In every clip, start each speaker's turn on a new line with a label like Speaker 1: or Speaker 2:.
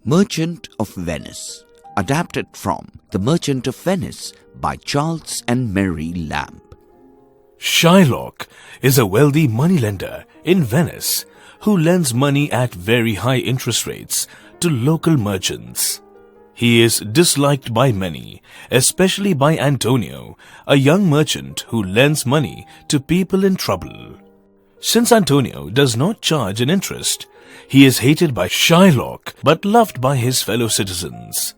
Speaker 1: Merchant of Venice, adapted from The Merchant of Venice by Charles and Mary Lamb.
Speaker 2: Shylock is a wealthy moneylender in Venice who lends money at very high interest rates to local merchants. He is disliked by many, especially by Antonio, a young merchant who lends money to people in trouble. Since Antonio does not charge an interest, he is hated by Shylock but loved by his fellow citizens.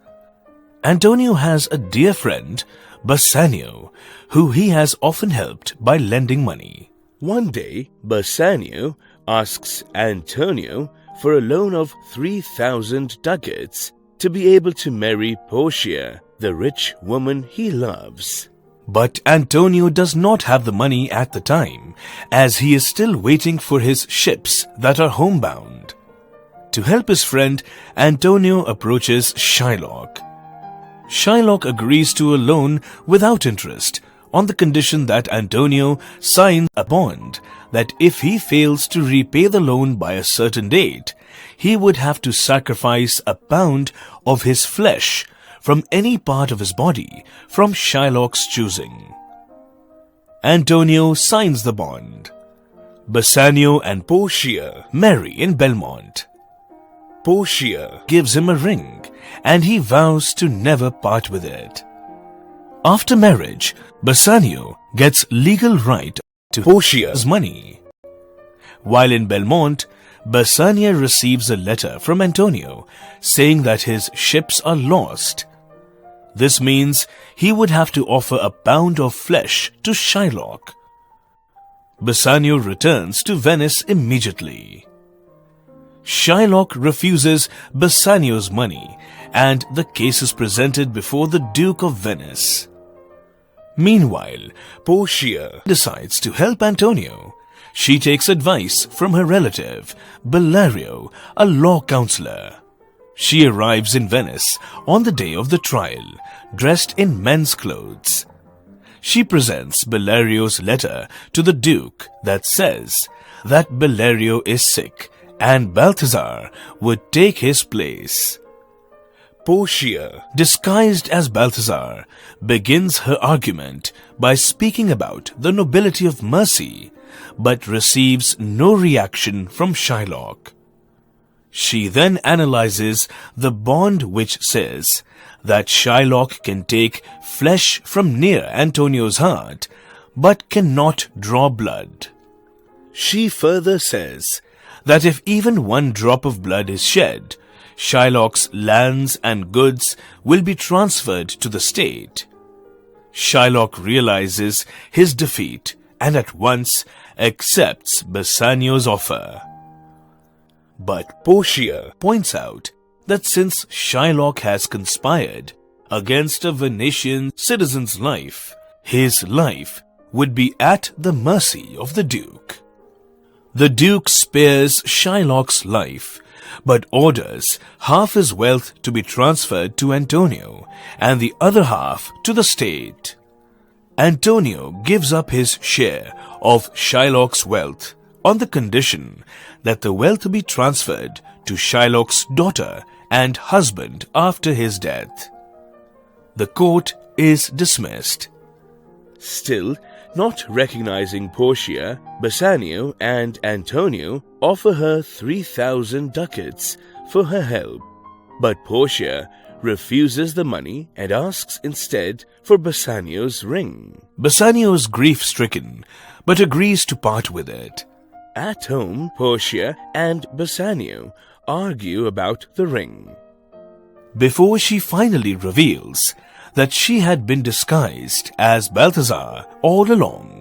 Speaker 2: Antonio has a dear friend, Bassanio, who he has often helped by lending money.
Speaker 3: One day, Bassanio asks Antonio for a loan of 3,000 ducats to be able to marry Portia, the rich woman he loves.
Speaker 2: But Antonio does not have the money at the time, as he is still waiting for his ships that are homebound. To help his friend, Antonio approaches Shylock. Shylock agrees to a loan without interest on the condition that Antonio signs a bond that if he fails to repay the loan by a certain date, he would have to sacrifice a pound of his flesh from any part of his body from Shylock's choosing. Antonio signs the bond. Bassanio and Portia marry in Belmont. Portia gives him a ring, and he vows to never part with it. After marriage, Bassanio gets legal right to Portia's money. While in Belmont, Bassanio receives a letter from Antonio saying that his ships are lost. This means he would have to offer a pound of flesh to Shylock. Bassanio returns to Venice immediately. Shylock refuses Bassanio's money, and the case is presented before the Duke of Venice. Meanwhile, Portia decides to help Antonio. She takes advice from her relative, Bellario, a law counselor. She arrives in Venice on the day of the trial, dressed in men's clothes. She presents Bellario's letter to the Duke that says that Bellario is sick and Balthazar would take his place. Portia, disguised as Balthazar, begins her argument by speaking about the nobility of mercy, but receives no reaction from Shylock. She then analyzes the bond which says that Shylock can take flesh from near Antonio's heart, but cannot draw blood. She further says that if even one drop of blood is shed, Shylock's lands and goods will be transferred to the state. Shylock realizes his defeat and at once accepts Bassanio's offer. But Portia points out that since Shylock has conspired against a Venetian citizen's life, his life would be at the mercy of the Duke. The Duke spares Shylock's life, but orders half his wealth to be transferred to Antonio and the other half to the state. Antonio gives up his share of Shylock's wealth on the condition that the wealth be transferred to Shylock's daughter and husband after his death. The court is dismissed.
Speaker 3: Still, not recognizing Portia, Bassanio and Antonio offer her 3,000 ducats for her help. But Portia refuses the money and asks instead for Bassanio's ring.
Speaker 2: Bassanio is grief-stricken, but agrees to part with it.
Speaker 3: At home, Portia and Bassanio argue about the ring.
Speaker 2: Before she finally reveals that she had been disguised as Balthazar all along,